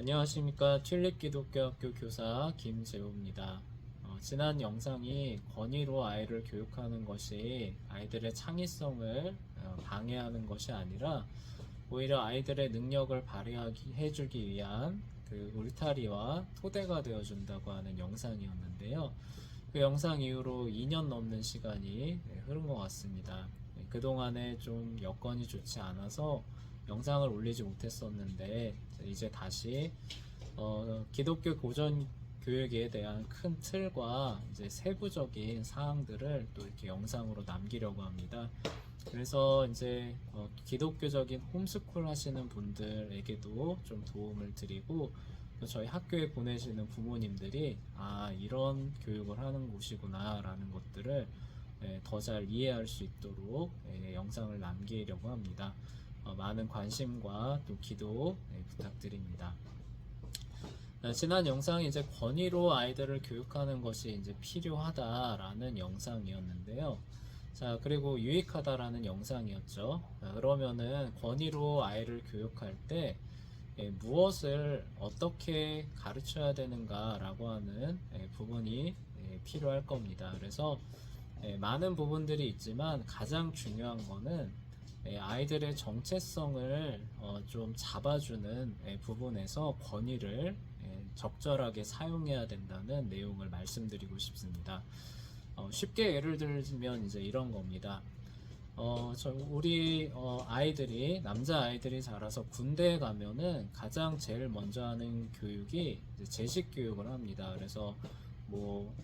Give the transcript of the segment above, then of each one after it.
안녕하십니까. 튤립 기독교학교 교사 김재호입니다. 지난 영상이 권위로 아이를 교육하는 것이 아이들의 창의성을 방해하는 것이 아니라 오히려 아이들의 능력을 발휘해 주기 위한 그 울타리와 토대가 되어 준다고 하는 영상이었는데요. 그 영상 이후로 2년 넘는 시간이 흐른 것 같습니다. 그동안에 좀 여건이 좋지 않아서 영상을 올리지 못했었는데 이제 다시 기독교 고전 교육에 대한 큰 틀과 이제 세부적인 사항들을 또 이렇게 영상으로 남기려고 합니다. 그래서 이제 기독교적인 홈스쿨 하시는 분들에게도 좀 도움을 드리고 또 저희 학교에 보내시는 부모님들이 이런 교육을 하는 곳이구나 라는 것들을 더 잘 이해할 수 있도록 영상을 남기려고 합니다. 많은 관심과 또 기도 부탁드립니다. 지난 영상이 이제 권위로 아이들을 교육하는 것이 이제 필요하다라는 영상이었는데요. 자, 그리고 유익하다라는 영상이었죠. 그러면은 권위로 아이를 교육할 때 무엇을 어떻게 가르쳐야 되는가라고 하는 부분이 필요할 겁니다. 그래서 많은 부분들이 있지만 가장 중요한 거는 아이들의 정체성을 좀 잡아주는 부분에서 권위를 적절하게 사용해야 된다는 내용을 말씀드리고 싶습니다. 쉽게 예를 들면 이제 이런 겁니다. 우리 아이들이 남자 아이들이 자라서 군대에 가면은 가장 제일 먼저 하는 교육이 이제 제식 교육을 합니다. 그래서 뭐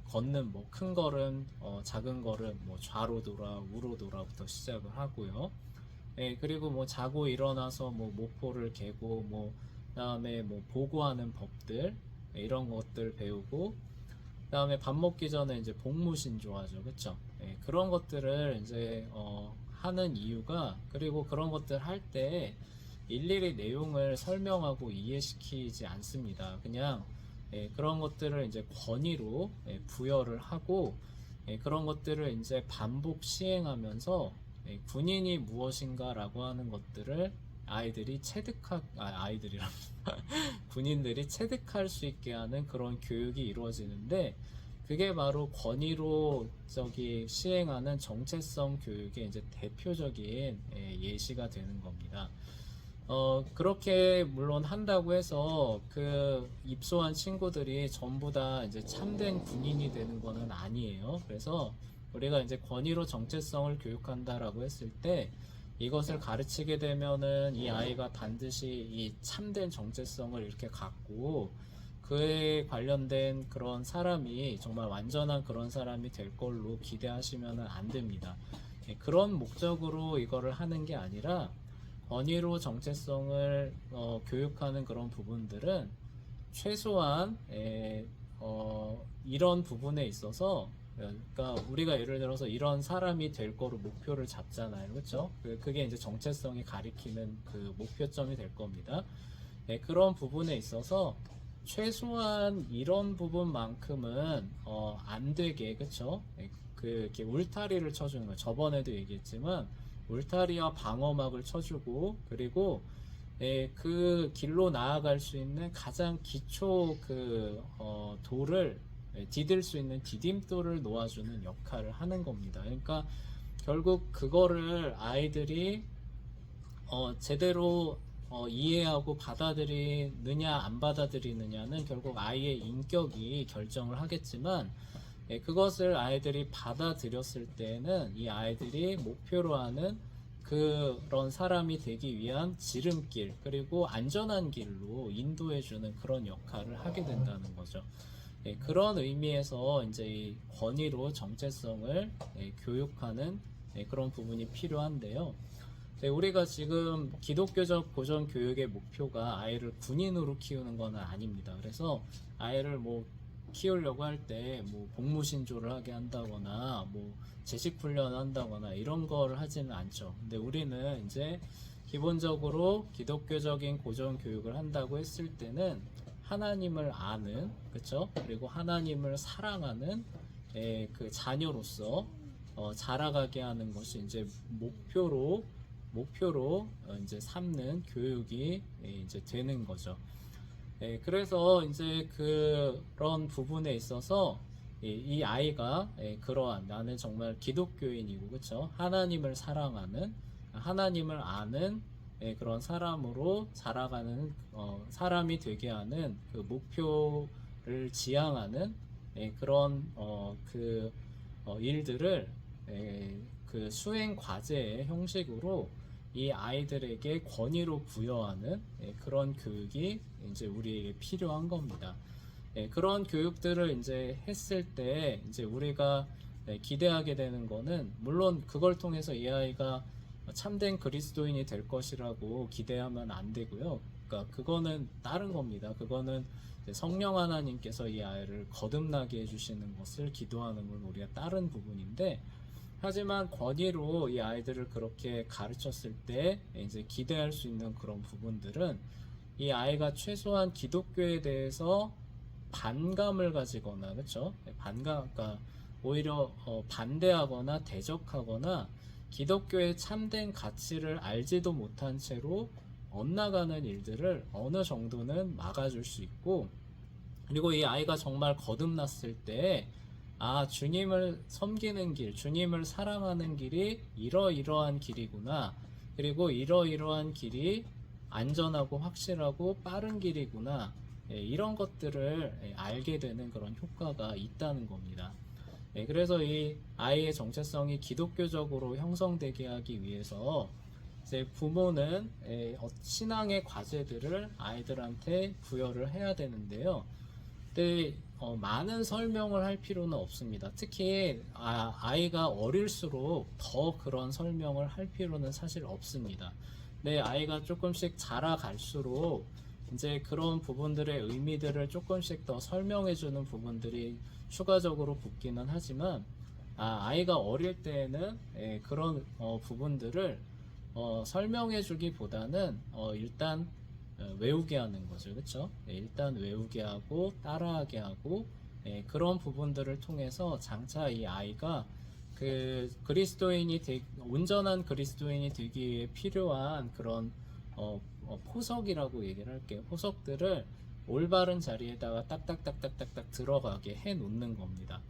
걷는 뭐 큰 걸음, 작은 걸음, 뭐 좌로 돌아, 우로 돌아부터 시작을 하고요. 그리고 뭐 자고 일어나서 뭐 모포를 개고 뭐 그다음에 뭐 보고하는 법들 이런 것들 배우고 그다음에 밥 먹기 전에 이제 복무신조하죠, 그쵸? 그런 것들을 이제 하는 이유가 그리고 그런 것들 할 때 일일이 내용을 설명하고 이해시키지 않습니다. 그냥 그런 것들을 이제 권위로 부여를 하고 그런 것들을 이제 반복 시행하면서 군인이 무엇인가라고 하는 것들을 아이들이랑 군인들이 체득할 수 있게 하는 그런 교육이 이루어지는데 그게 바로 권위로 시행하는 정체성 교육의 이제 대표적인 예시가 되는 겁니다. 그렇게 물론 한다고 해서 그 입소한 친구들이 전부 다 이제 참된 군인이 되는 거는 아니에요. 그래서 우리가 이제 권위로 정체성을 교육한다라고 했을 때 이것을 가르치게 되면은 이 아이가 반드시 이 참된 정체성을 이렇게 갖고 그에 관련된 그런 사람이 정말 완전한 그런 사람이 될 걸로 기대하시면 안 됩니다. 그런 목적으로 이거를 하는 게 아니라 권위로 정체성을 교육하는 그런 부분들은 최소한 이런 부분에 있어서 그러니까 우리가 예를 들어서 이런 사람이 될 거로 목표를 잡잖아요, 그렇죠? 그게 이제 정체성이 가리키는 그 목표점이 될 겁니다. 그런 부분에 있어서 최소한 이런 부분만큼은 안 되게, 그렇죠? 이렇게 울타리를 쳐주는 거예요. 저번에도 얘기했지만 울타리와 방어막을 쳐주고 그리고 그 길로 나아갈 수 있는 가장 기초 돌을 디딜 수 있는 디딤돌을 놓아주는 역할을 하는 겁니다. 그러니까 결국 그거를 아이들이 제대로 이해하고 받아들이느냐 안 받아들이느냐는 결국 아이의 인격이 결정을 하겠지만 그것을 아이들이 받아들였을 때는 이 아이들이 목표로 하는 그런 사람이 되기 위한 지름길 그리고 안전한 길로 인도해주는 그런 역할을 하게 된다는 거죠. 그런 의미에서 이제 이 권위로 정체성을 교육하는 그런 부분이 필요한데요. 우리가 지금 기독교적 고전 교육의 목표가 아이를 군인으로 키우는 건 아닙니다. 그래서 아이를 뭐 키우려고 할 때 뭐 복무신조를 하게 한다거나 뭐 제식훈련을 한다거나 이런 걸 하지는 않죠. 근데 우리는 이제 기본적으로 기독교적인 고전 교육을 한다고 했을 때는 하나님을 아는, 그쵸? 그리고 하나님을 사랑하는 그 자녀로서 자라가게 하는 것이 이제 목표로 목표로 이제 삼는 교육이 이제 되는 거죠. 그래서 이제 그런 부분에 있어서 이 아이가 그러한 나는 정말 기독교인이고 그쵸? 하나님을 사랑하는 하나님을 아는 그런 사람으로 자라가는 사람이 되게 하는 그 목표를 지향하는 그런 일들을 그 수행 과제의 형식으로 이 아이들에게 권위로 부여하는 그런 교육이 이제 우리에게 필요한 겁니다. 그런 교육들을 이제 했을 때 이제 우리가 기대하게 되는 거는 물론 그걸 통해서 이 아이가 참된 그리스도인이 될 것이라고 기대하면 안 되고요. 그러니까 그거는 다른 겁니다. 그거는 성령 하나님께서 이 아이를 거듭나게 해주시는 것을 기도하는 건 우리가 다른 부분인데, 하지만 권위로 이 아이들을 그렇게 가르쳤을 때 이제 기대할 수 있는 그런 부분들은 이 아이가 최소한 기독교에 대해서 반감을 가지거나 그렇죠? 그러니까 오히려 반대하거나 대적하거나 기독교의 참된 가치를 알지도 못한 채로 엇나가는 일들을 어느 정도는 막아줄 수 있고, 그리고 이 아이가 정말 거듭났을 때 주님을 섬기는 길, 주님을 사랑하는 길이 이러이러한 길이구나. 그리고 이러이러한 길이 안전하고 확실하고 빠른 길이구나. 이런 것들을 알게 되는 그런 효과가 있다는 겁니다. 그래서 이 아이의 정체성이 기독교적으로 형성되게 하기 위해서 이제 부모는 신앙의 과제들을 아이들한테 부여를 해야 되는데요. 근데 많은 설명을 할 필요는 없습니다. 특히 아이가 어릴수록 더 그런 설명을 할 필요는 사실 없습니다. 내 아이가 조금씩 자라갈수록 이제 그런 부분들의 의미들을 조금씩 더 설명해 주는 부분들이 추가적으로 붙기는 하지만 아이가 어릴 때에는 그런 부분들을 설명해 주기보다는 일단 외우게 하는 거죠. 그렇죠? 일단 외우게 하고 따라하게 하고 그런 부분들을 통해서 장차 이 아이가 그 온전한 그리스도인이 되기 위해 필요한 그런 포석이라고 얘기를 할게요. 포석들을 올바른 자리에다가 딱딱딱딱딱딱 들어가게 해 놓는 겁니다.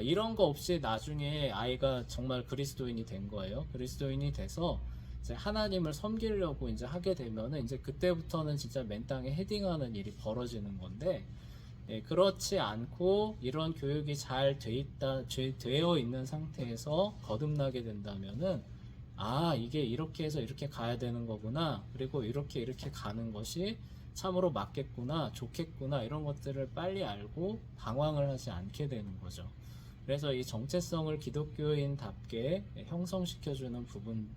이런 거 없이 나중에 아이가 정말 그리스도인이 된 거예요. 그리스도인이 돼서 이제 하나님을 섬기려고 이제 하게 되면은 이제 그때부터는 진짜 맨 땅에 헤딩하는 일이 벌어지는 건데, 그렇지 않고 이런 교육이 잘 되어 있는 상태에서 거듭나게 된다면은 이게 이렇게 해서 이렇게 가야 되는 거구나. 그리고 이렇게 가는 것이 참으로 맞겠구나, 좋겠구나, 이런 것들을 빨리 알고 방황을 하지 않게 되는 거죠. 그래서 이 정체성을 기독교인답게 형성시켜주는 부분,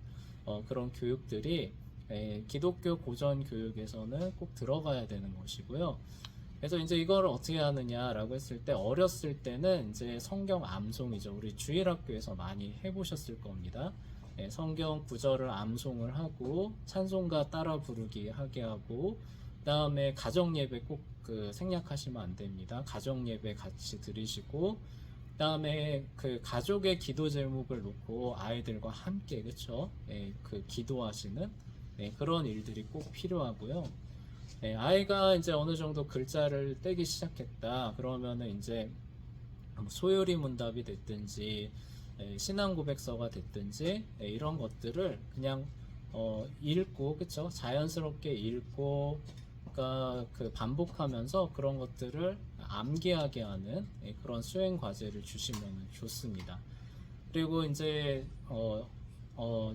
그런 교육들이 기독교 고전 교육에서는 꼭 들어가야 되는 것이고요. 그래서 이제 이걸 어떻게 하느냐라고 했을 때, 어렸을 때는 이제 성경 암송이죠. 우리 주일학교에서 많이 해보셨을 겁니다. 성경 구절을 암송을 하고 찬송가 따라 부르기 하게 하고, 그 다음에 가정 예배 꼭 생략하시면 안 됩니다. 가정 예배 같이 드리시고, 그 다음에 그 가족의 기도 제목을 놓고 아이들과 함께 그쵸? 기도하시는 그런 일들이 꼭 필요하고요. 아이가 이제 어느 정도 글자를 떼기 시작했다 그러면은 이제 소요리 문답이 됐든지 신앙 고백서가 됐든지 이런 것들을 그냥 읽고 그쵸? 자연스럽게 읽고, 그러니까 반복하면서 그런 것들을 암기하게 하는 그런 수행 과제를 주시면 좋습니다. 그리고 이제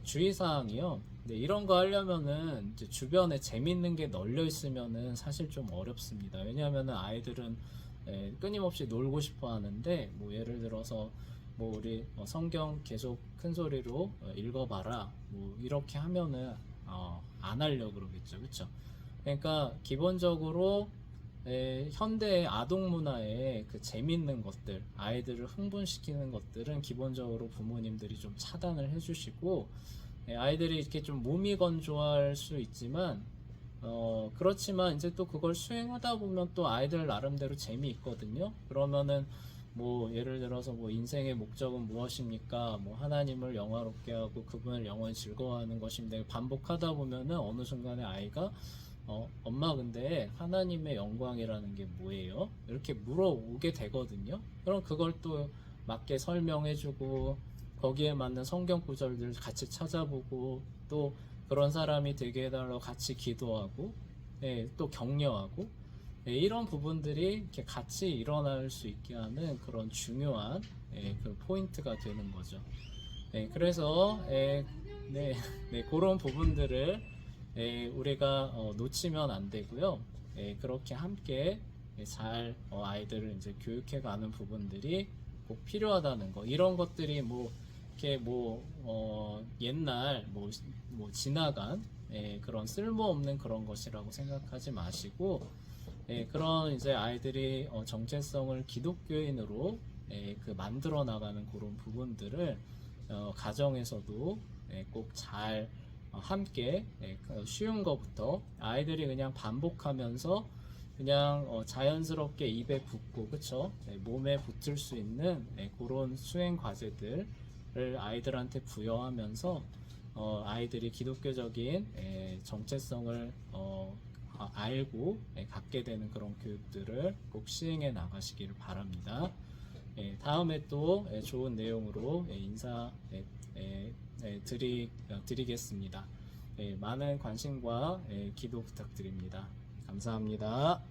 주의사항이요. 이런 거 하려면은 이제 주변에 재밌는 게 널려 있으면은 사실 좀 어렵습니다. 왜냐하면은 아이들은 끊임없이 놀고 싶어 하는데, 뭐 예를 들어서 뭐 우리 성경 계속 큰 소리로 읽어봐라 뭐 이렇게 하면은 안 하려고 그러겠죠. 그쵸? 그러니까 기본적으로 현대의 아동 문화의 그 재밌는 것들, 아이들을 흥분시키는 것들은 기본적으로 부모님들이 좀 차단을 해주시고, 아이들이 이렇게 좀 몸이 건조할 수 있지만 그렇지만 이제 또 그걸 수행하다 보면 또 아이들 나름대로 재미있거든요. 그러면은 뭐 예를 들어서 뭐 인생의 목적은 무엇입니까? 뭐 하나님을 영화롭게 하고 그분을 영원히 즐거워하는 것인데 반복하다 보면은 어느 순간에 아이가 엄마 근데 하나님의 영광이라는 게 뭐예요? 이렇게 물어오게 되거든요. 그럼 그걸 또 맞게 설명해주고 거기에 맞는 성경 구절들 같이 찾아보고 또 그런 사람이 되게 해달라고 같이 기도하고 예, 또 격려하고 예, 이런 부분들이 이렇게 같이 일어날 수 있게 하는 그런 중요한 예, 그 포인트가 되는 거죠. 네, 그래서 네, 네, 그런 부분들을 우리가 놓치면 안 되고요. 그렇게 함께 잘 아이들을 이제 교육해 가는 부분들이 꼭 필요하다는 거. 이런 것들이 뭐 이렇게 옛날 뭐 지나간 그런 쓸모없는 그런 것이라고 생각하지 마시고 그런 이제 아이들이 정체성을 기독교인으로 그 만들어 나가는 그런 부분들을 가정에서도 꼭 잘 함께 그 쉬운 것부터 아이들이 그냥 반복하면서 그냥 자연스럽게 입에 붙고 그쵸 몸에 붙을 수 있는 그런 수행 과제들을 아이들한테 부여하면서 아이들이 기독교적인 정체성을 알고 갖게 되는 그런 교육들을 꼭 시행해 나가시기를 바랍니다. 다음에 또 좋은 내용으로 인사 드리겠습니다. 많은 관심과 기도 부탁드립니다. 감사합니다.